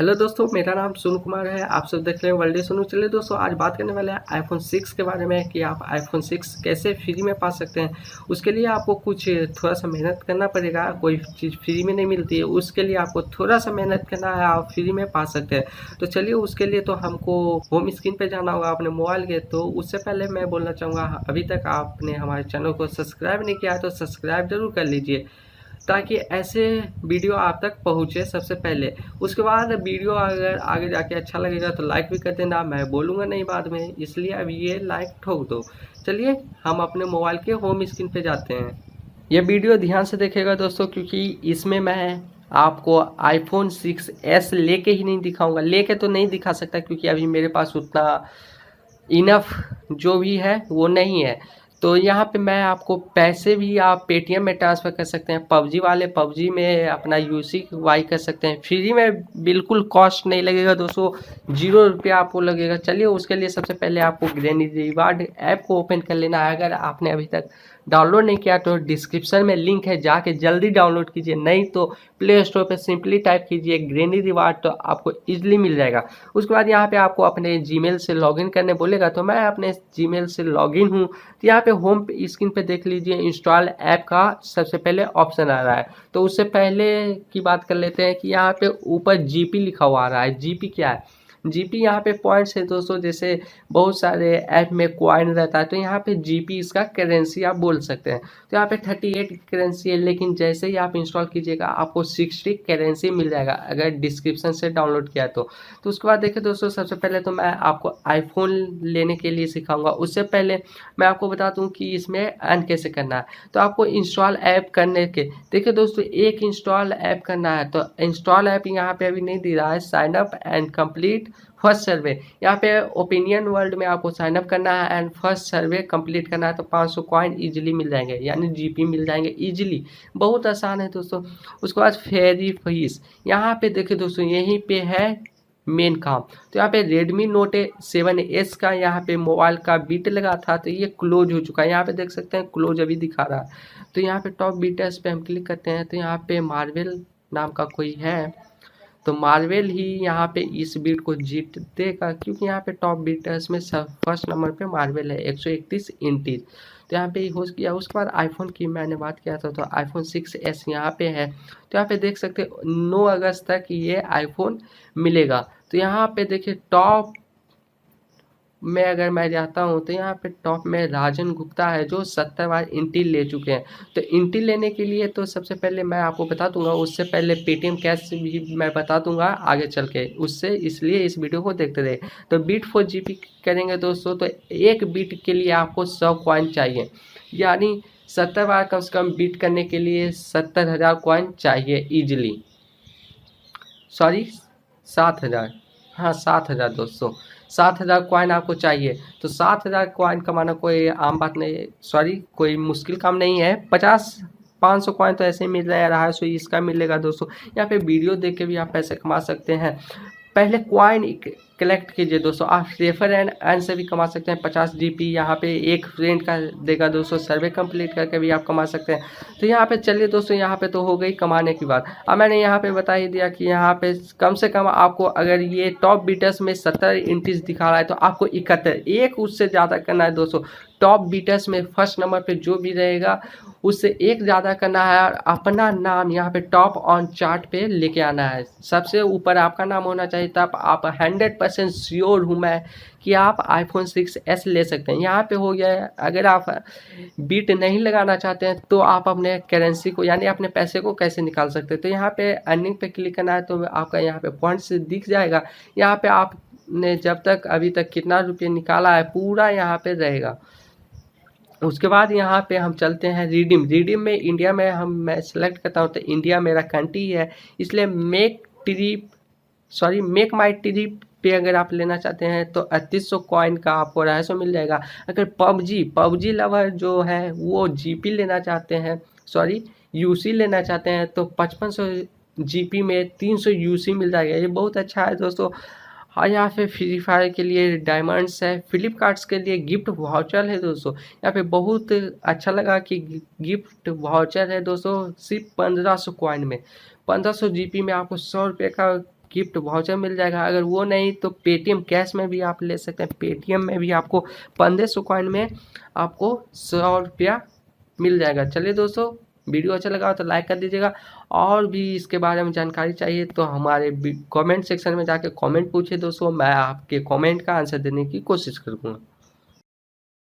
Hello दोस्तों, मेरा नाम सोनू कुमार है। आप सब देख रहे हैं वर्ल्ड सोनू। चलिए दोस्तों, आज बात करने वाले हैं आईफोन 6 के बारे में कि आप आईफोन 6 कैसे फ्री में पा सकते हैं। उसके लिए आपको कुछ थोड़ा सा मेहनत करना पड़ेगा। कोई चीज़ फ्री में नहीं मिलती है, उसके लिए आपको थोड़ा सा मेहनत करना है, आप फ्री में पा सकते हैं। तो चलिए, उसके लिए तो हमको होम स्क्रीन पे जाना होगा अपने मोबाइल के। तो उससे पहले मैं बोलना चाहूँगा, अभी तक आपने हमारे चैनल को सब्सक्राइब नहीं किया है तो सब्सक्राइब जरूर कर लीजिए, ताकि ऐसे वीडियो आप तक पहुँचे सबसे पहले। उसके बाद वीडियो अगर आगे जाके अच्छा लगेगा तो लाइक भी कर देना, मैं बोलूँगा नहीं बाद में, इसलिए अब ये लाइक ठोक दो। चलिए, हम अपने मोबाइल के होम स्क्रीन पे जाते हैं। ये वीडियो ध्यान से देखिएगा दोस्तों, क्योंकि इसमें मैं आपको आईफोन 6s लेके ही नहीं दिखाऊंगा। लेके तो नहीं दिखा सकता, क्योंकि अभी मेरे पास उतना इनफ जो भी है वो नहीं है। तो यहाँ पे मैं आपको पैसे भी आप पेटीएम में ट्रांसफ़र कर सकते हैं। पबजी वाले पबजी में अपना यूसी वाई कर सकते हैं फ्री में, बिल्कुल कॉस्ट नहीं लगेगा दोस्तों, 0 रुपया आपको लगेगा। चलिए, उसके लिए सबसे पहले आपको ग्रैनी रिवार्ड ऐप को ओपन कर लेना है। अगर आपने अभी तक डाउनलोड नहीं किया तो डिस्क्रिप्शन में लिंक है, जाके जल्दी डाउनलोड कीजिए। नहीं तो प्ले स्टोर पर सिंपली टाइप कीजिए ग्रैनी रिवार्ड, तो आपको ईजिली मिल जाएगा। उसके बाद यहाँ पे आपको अपने जीमेल से लॉगिन करने बोलेगा, तो मैं अपने जीमेल से लॉगिन हूँ। तो यहाँ पे होम स्क्रीन पे देख लीजिए, इंस्टॉल ऐप का सबसे पहले ऑप्शन आ रहा है। तो उससे पहले की बात कर लेते हैं कि यहाँ पे ऊपर जीपी लिखा हुआ आ रहा है। जीपी क्या है? जीपी यहाँ पे पॉइंट्स है दोस्तों। जैसे बहुत सारे ऐप में कॉइन रहता है, तो यहाँ पे जीपी इसका करेंसी आप बोल सकते हैं। तो यहाँ पे 38 करेंसी है, लेकिन जैसे ही आप इंस्टॉल कीजिएगा आपको 60 करेंसी मिल जाएगा, अगर डिस्क्रिप्शन से डाउनलोड किया तो उसके बाद देखिए दोस्तों, सबसे पहले तो मैं आपको आईफोन लेने के लिए सिखाऊंगा। उससे पहले मैं आपको बता दूं कि इसमें अर्न कैसे करना है। तो आपको इंस्टॉल ऐप करने के, देखिए दोस्तों, एक इंस्टॉल ऐप करना है। तो इंस्टॉल ऐप यहाँ पे अभी नहीं दे रहा है। Sign up and complete first survey, यहाँ पे ओपिनियन वर्ल्ड में आपको साइन अप करना है एंड फर्स्ट सर्वे कंप्लीट करना है। तो 500 कॉइन इजीली मिल जाएंगे, यानी जीपी मिल जाएंगे इजीली। बहुत आसान है दोस्तों। उसके बाद फेरी फीस, यहाँ पे देखिए दोस्तों, यहीं पे है मेन काम। तो यहाँ पे Redmi Note 7s का यहाँ पे मोबाइल का बिट लगा था, तो ये क्लोज हो चुका है। यहाँ पे देख सकते हैं क्लोज अभी दिखा रहा है। तो यहाँ पे टॉप बीटर्स पे हम क्लिक करते हैं, तो यहाँ पे मार्वल नाम का कोई है, तो मार्वल ही यहाँ पे इस बीट को जीत देगा, क्योंकि यहाँ पे टॉप बीटर्स में सब फर्स्ट नंबर पे मार्वल है 131 इंटीज। तो यहाँ पे हो गया। उसके बाद आईफोन की मैंने बात किया था, तो आईफोन 6s यहाँ पे है। तो यहाँ पे देख सकते हैं 9 अगस्त तक ये आईफोन मिलेगा। तो यहाँ पे देखिए टॉप में अगर मैं जाता हूँ, तो यहाँ पे टॉप में राजन गुप्ता है, जो 70 बार इंटेल ले चुके हैं। तो इंटेल लेने के लिए तो सबसे पहले मैं आपको बता दूंगा, उससे पहले पेटीएम कैश भी मैं बता दूंगा आगे चल के, उससे इसलिए इस वीडियो को देखते रहे। तो बीट 4 GB करेंगे दोस्तों, तो एक बीट के लिए आपको 100 कॉइन चाहिए, यानी 70 बार कम से कम बीट करने के लिए 70,000 कॉइन चाहिए ईजिली। सॉरी, 7,000, हाँ 7,000 दोस्तों, 7,000 कॉइन आपको चाहिए। तो 7,000 कॉइन कमाना कोई आम बात नहीं, सॉरी कोई मुश्किल काम नहीं है। 500 कॉइन तो ऐसे ही मिल रहा है, सो इसका मिलेगा दोस्तों। यहाँ पे वीडियो देख के भी आप पैसे कमा सकते हैं। पहले कॉइन कलेक्ट कीजिए दोस्तों। आप रेफर एंड अर्न से भी कमा सकते हैं। 50 जीपी यहाँ पे एक फ्रेंड का देगा दोस्तों। सर्वे कंप्लीट करके भी आप कमा सकते हैं। तो यहाँ पे चलिए दोस्तों, यहाँ पे तो हो गई कमाने की बात। अब मैंने यहाँ पे बता ही दिया कि यहाँ पे कम से कम आपको, अगर ये टॉप बीटर्स में 70 इंटीज दिखा रहा है, तो आपको 71, एक उससे ज़्यादा करना है दोस्तों। टॉप बीटर्स में फर्स्ट नंबर पे जो भी रहेगा उससे एक ज़्यादा करना है, और अपना नाम यहाँ पे टॉप ऑन चार्ट पे लेके आना है। सबसे ऊपर आपका नाम होना चाहिए, तब आप 100% श्योर हूँ मैं कि आप आईफोन 6s ले सकते हैं। यहाँ पे हो गया है। अगर आप बीट नहीं लगाना चाहते हैं तो आप अपने करेंसी को, यानी अपने पैसे को कैसे निकाल सकते हैं। तो यहाँ पे अर्निंग पे क्लिक करना है, तो आपका यहाँ पे पॉइंट्स दिख जाएगा। यहाँ पे आपने जब तक अभी तक कितना रुपये निकाला है पूरा यहाँ पे रहेगा। उसके बाद यहाँ पे हम चलते हैं रिडीम में। इंडिया में मैं सेलेक्ट करता हूँ, तो इंडिया मेरा कंट्री है, इसलिए मेक माई ट्रिप पे अगर आप लेना चाहते हैं तो 3800 कॉइन का आपको 250 मिल जाएगा। अगर पबजी लवर जो है वो जीपी लेना चाहते हैं, सॉरी यूसी लेना चाहते हैं, तो 5500 जीपी में 300 यूसी मिल जाएगा। ये बहुत अच्छा है दोस्तों। हाँ, यहाँ पे फ्री फायर के लिए डायमंड्स है, फ्लिपकार्ट्स के लिए गिफ्ट वाउचर है दोस्तों। यहाँ पे बहुत अच्छा लगा कि गिफ्ट वाउचर है दोस्तों, सिर्फ 1500 कॉइन में, 1500 जीपी में आपको 100 रुपये का गिफ्ट वाउचर मिल जाएगा। अगर वो नहीं तो पेटीएम कैश में भी आप ले सकते हैं। पेटीएम में भी आपको 1500 कॉइन में आपको 100 रुपया मिल जाएगा। चलिए दोस्तों, वीडियो अच्छा लगा तो लाइक कर दीजिएगा। और भी इसके बारे में जानकारी चाहिए तो हमारे कमेंट सेक्शन में जाके कमेंट पूछिए दोस्तों, मैं आपके कमेंट का आंसर देने की कोशिश करूँगा।